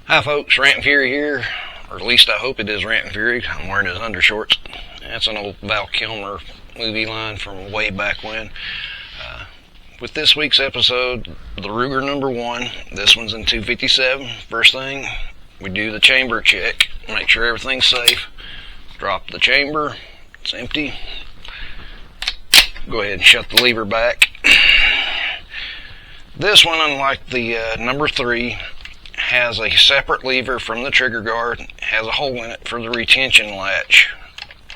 Hi folks, Rant and Fury here, or at least I hope it is Rant and Fury. I'm wearing his undershorts. That's an old Val Kilmer movie line from way back when. With this week's episode, the Ruger number 1, this one's in 257. First thing, we do the chamber check, make sure everything's safe. Drop the chamber, it's empty. Go ahead and shut the lever back. This one, unlike the number 3, has a separate lever from the trigger guard, has a hole in it for the retention latch,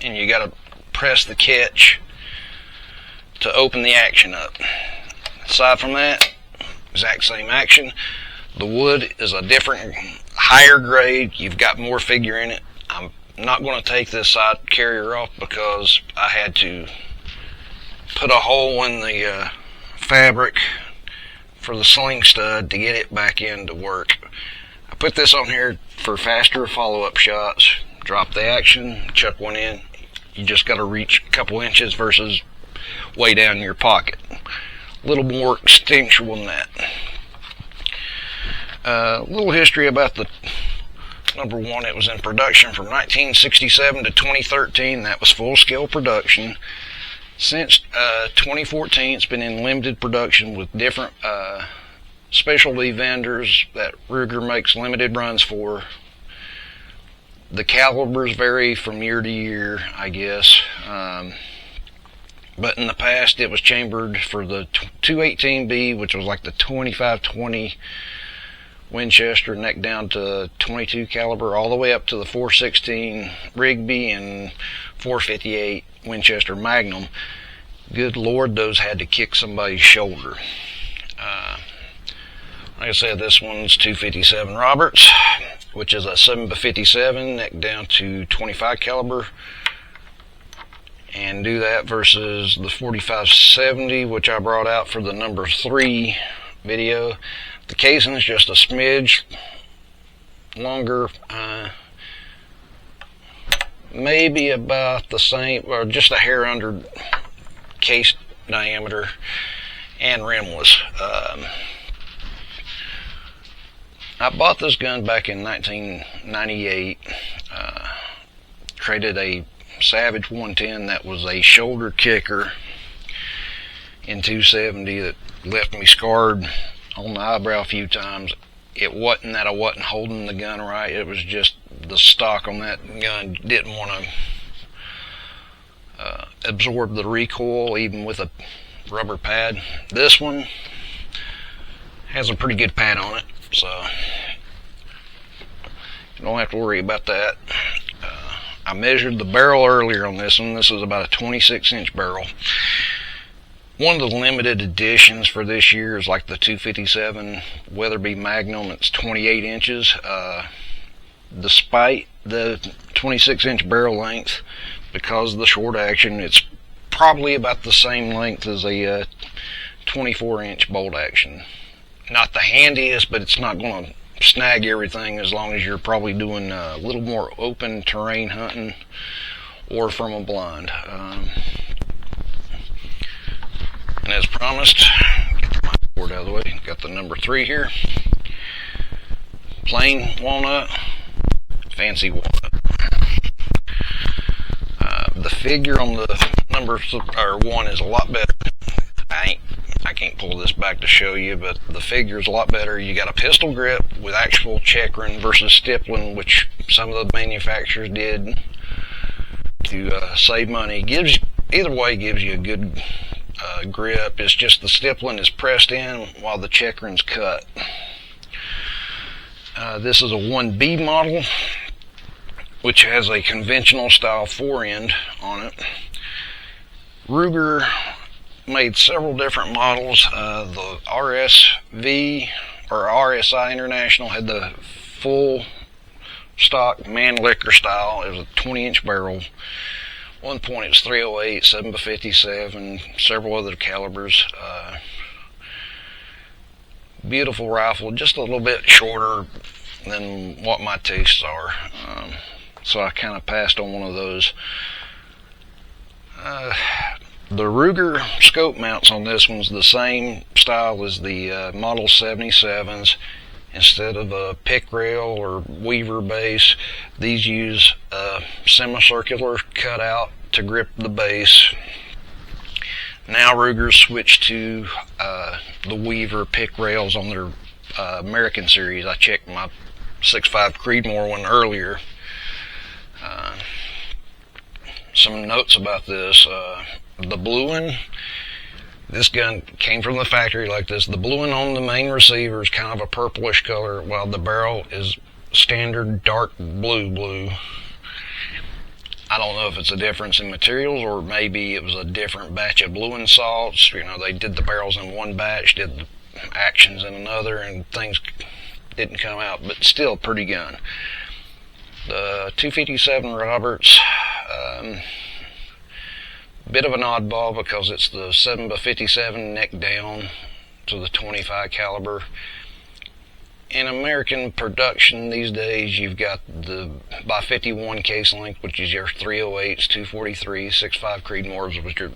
and you got to press the catch to open the action up. Aside from that, exact same action. The wood is a different, higher grade. You've got more figure in it. I'm not going to take this side carrier off because I had to put a hole in the fabric for the sling stud to get it back into work. I put this on here for faster follow-up shots. Drop the action, chuck one in. You just got to reach a couple inches versus way down in your pocket. A little more instinctual than that. A little history about the number 1. It was in production from 1967 to 2013. That was full-scale production. Since 2014, it's been in limited production with different specialty vendors that Ruger makes limited runs for. The calibers vary from year to year, I guess. But in the past, it was chambered for the 218B, which was like the 2520 Winchester, neck down to 22 caliber, all the way up to the 416 Rigby and 458 Winchester Magnum. Good Lord, those had to kick somebody's shoulder. Like I said, this one's 257 Roberts, which is a 7x57, neck down to 25 caliber. And do that versus the 4570, which I brought out for the number 3 video. The casing is just a smidge longer, maybe about the same, or just a hair under case diameter, and rimless. I bought this gun back in 1998. Traded a Savage 110 that was a shoulder kicker in 270 that left me scarred on the eyebrow a few times. It wasn't that I wasn't holding the gun right, it was just the stock on that gun didn't want to absorb the recoil even with a rubber pad. This one has a pretty good pad on it, so you don't have to worry about that. I measured the barrel earlier on this one. This is about a 26-inch barrel. One of the limited editions for this year is like the 257 Weatherby Magnum. It's 28 inches. Despite the 26-inch barrel length, because of the short action, it's probably about the same length as a 24-inch bolt action. Not the handiest, but it's not going to snag everything as long as you're probably doing a little more open terrain hunting or from a blind. And as promised, get the mic cord out of the way. Got the number 3 here. Plain walnut, fancy walnut. The figure on the number 1 is a lot better. I can't pull this back to show you, but the figure is a lot better. You got a pistol grip with actual checkering versus stippling, which some of the manufacturers did to save money. Either way gives you a good grip. It's just the stippling is pressed in while the checkering's cut. This is a 1B model, which has a conventional style forend on it. Ruger made several different models. The RSV or RSI International had the full stock Mannlicher style. It was a 20-inch barrel. One point it was 308, 7x57, several other calibers. Beautiful rifle, just a little bit shorter than what my tastes are. So I kind of passed on one of those. The Ruger scope mounts on this one's the same style as the Model 77s. Instead of a pick rail or weaver base, these use a semicircular cutout to grip the base. Now Ruger's switched to the weaver pick rails on their American series. I checked my 6.5 Creedmoor one earlier. Some notes about this. The bluing, this gun came from the factory like this. The bluing on the main receiver is kind of a purplish color, while the barrel is standard dark blue. I don't know if it's a difference in materials, or maybe it was a different batch of bluing salts. You know, they did the barrels in one batch, did the actions in another, and things didn't come out, but still pretty gun. The 257 Roberts, bit of an oddball because it's the 7x57 neck down to the 25 caliber. In American production these days, you've got the by 51 case length, which is your 308s, 243, 6.5 Creedmoors, which are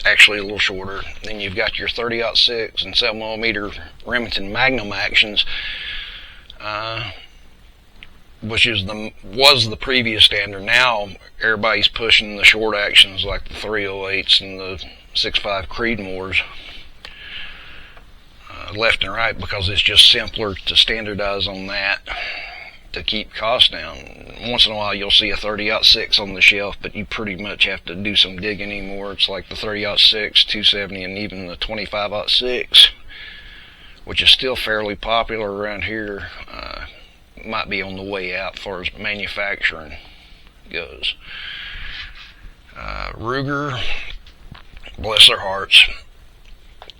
actually a little shorter. Then you've got your 30-06 and 7mm Remington Magnum actions, which was the previous standard. Now everybody's pushing the short actions like the 308s and the 6.5 Creedmoors left and right, because it's just simpler to standardize on that to keep costs down. Once in a while you'll see a 30-06 on the shelf, but you pretty much have to do some digging anymore. It's like the 30-06, 270, and even the 25-06, which is still fairly popular around here. Might be on the way out as far as manufacturing goes. Ruger, bless their hearts,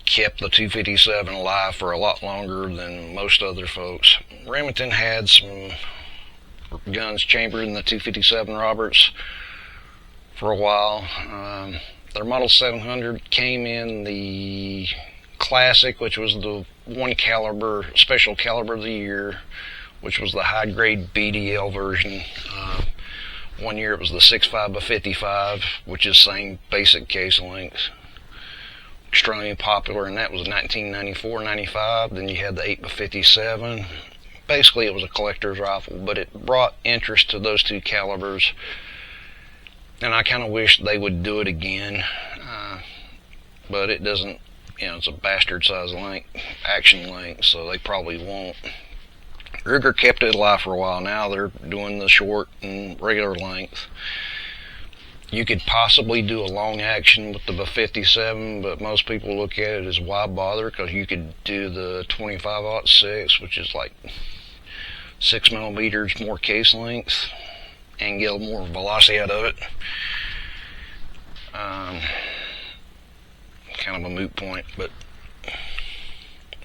kept the 257 alive for a lot longer than most other folks. Remington had some guns chambered in the 257 Roberts for a while. Their Model 700 came in the Classic, which was the 1 caliber, special caliber of the year, which was the high grade BDL version. One year it was the 6.5x55, which is same basic case length. Extremely popular, and that was 1994-95. Then you had the 8x57. Basically it was a collector's rifle, but it brought interest to those two calibers, and I kind of wish they would do it again, but it doesn't, you know, it's a bastard size length, action length, so they probably won't. Ruger kept it alive for a while. Now they're doing the short and regular length. You could possibly do a long action with the 57, but most people look at it as why bother, because you could do the 25-06, which is like 6mm more case length, and get more velocity out of it. Kind of a moot point, but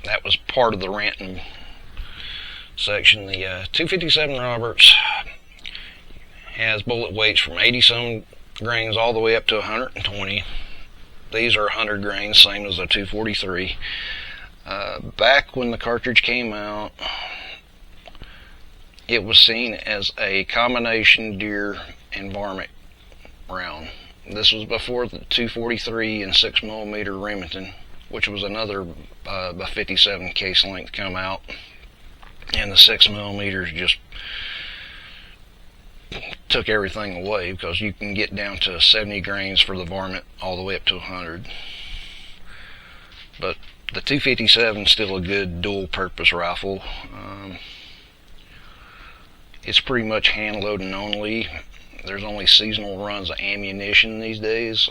that was part of the ranting section. The 257 Roberts has bullet weights from 80-some grains all the way up to 120. These are 100 grains, same as the 243. Back when the cartridge came out, it was seen as a combination deer and varmint round. This was before the 243 and 6mm Remington, which was another 57 case length, come out, and the 6mm just took everything away, because you can get down to 70 grains for the varmint all the way up to 100. But the 257 is still a good dual purpose rifle. It's pretty much hand loading only. There's only seasonal runs of ammunition these days.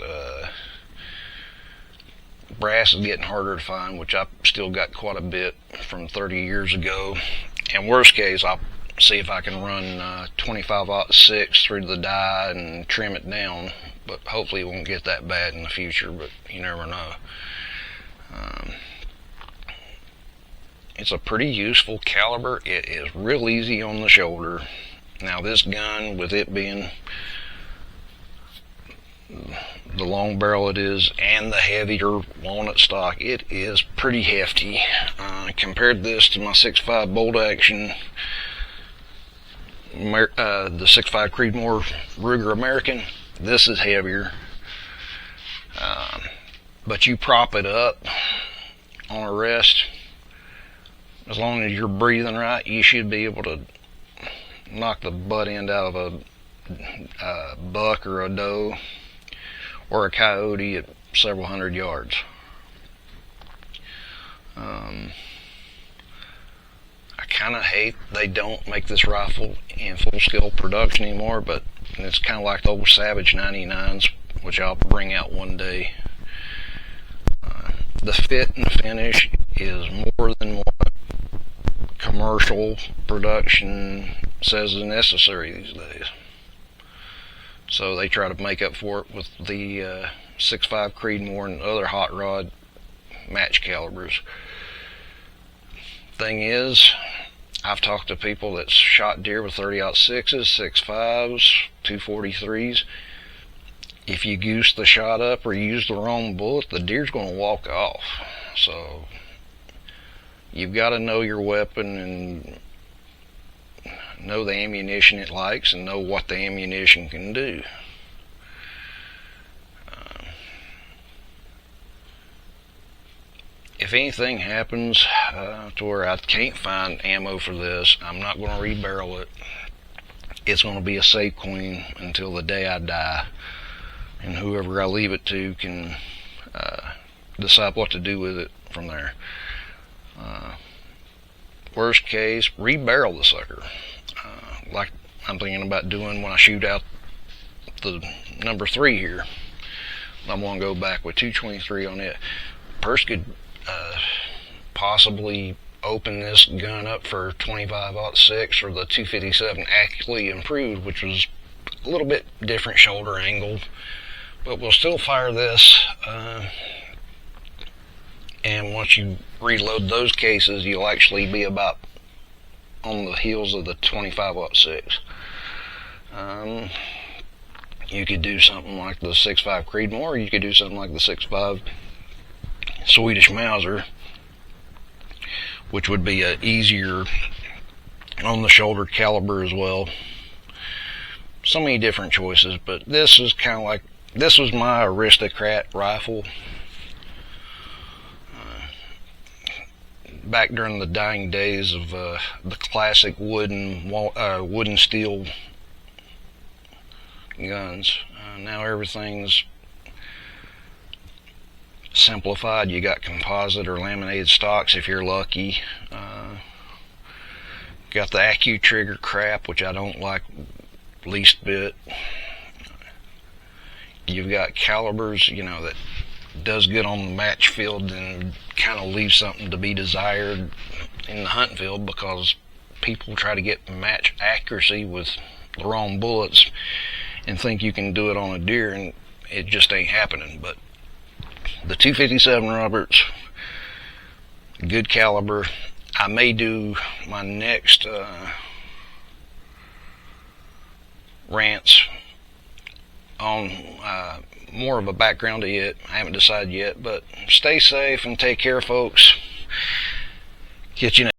Brass is getting harder to find, which I've still got quite a bit from 30 years ago. And worst case, I'll see if I can run 25-06 through the die and trim it down, but hopefully it won't get that bad in the future, but you never know. It's a pretty useful caliber. It is real easy on the shoulder. Now this gun, with it being the long barrel it is and the heavier walnut stock, it is pretty hefty. Compared this to my 6.5 bolt action, the 6.5 Creedmoor Ruger American, this is heavier. But you prop it up on a rest, as long as you're breathing right, you should be able to knock the butt end out of a buck or a doe or a coyote at several hundred yards. I kind of hate they don't make this rifle in full-scale production anymore, but it's kind of like the old Savage 99s, which I'll bring out one day. The fit and finish is more than what commercial production says is necessary these days. So they try to make up for it with the 6.5 Creedmoor and other hot rod match calibers. Thing is, I've talked to people that's shot deer with 30-06s, 6.5s, 243s. If you goose the shot up or use the wrong bullet, the deer's going to walk off. So you've got to know your weapon and know the ammunition it likes and know what the ammunition can do. If anything happens to where I can't find ammo for this, I'm not going to rebarrel it. It's going to be a safe queen until the day I die, and whoever I leave it to can decide what to do with it from there. Worst case, rebarrel the sucker, like I'm thinking about doing when I shoot out the number 3 here. I'm going to go back with 223 on it. Person could possibly open this gun up for 25-06 or the 257 accurately improved, which was a little bit different shoulder angle, but we'll still fire this, and once you reload those cases, you'll actually be about on the heels of the 25-06. You could do something like the 6.5 Creedmoor, or you could do something like the 6.5 Swedish Mauser, which would be a easier on the shoulder caliber as well. So many different choices, but this is kind of like, this was my aristocrat rifle back during the dying days of the classic wooden steel guns. Now everything's simplified. You got composite or laminated stocks if you're lucky. Got the AccuTrigger crap, which I don't like least bit. You've got calibers, you know, that does good on the match field and kind of leaves something to be desired in the hunt field, because people try to get match accuracy with the wrong bullets and think you can do it on a deer, and it just ain't happening. But the 257 Roberts, good caliber. I may do my next rants on more of a background to it. I haven't decided yet, but stay safe and take care, folks. Catch you next.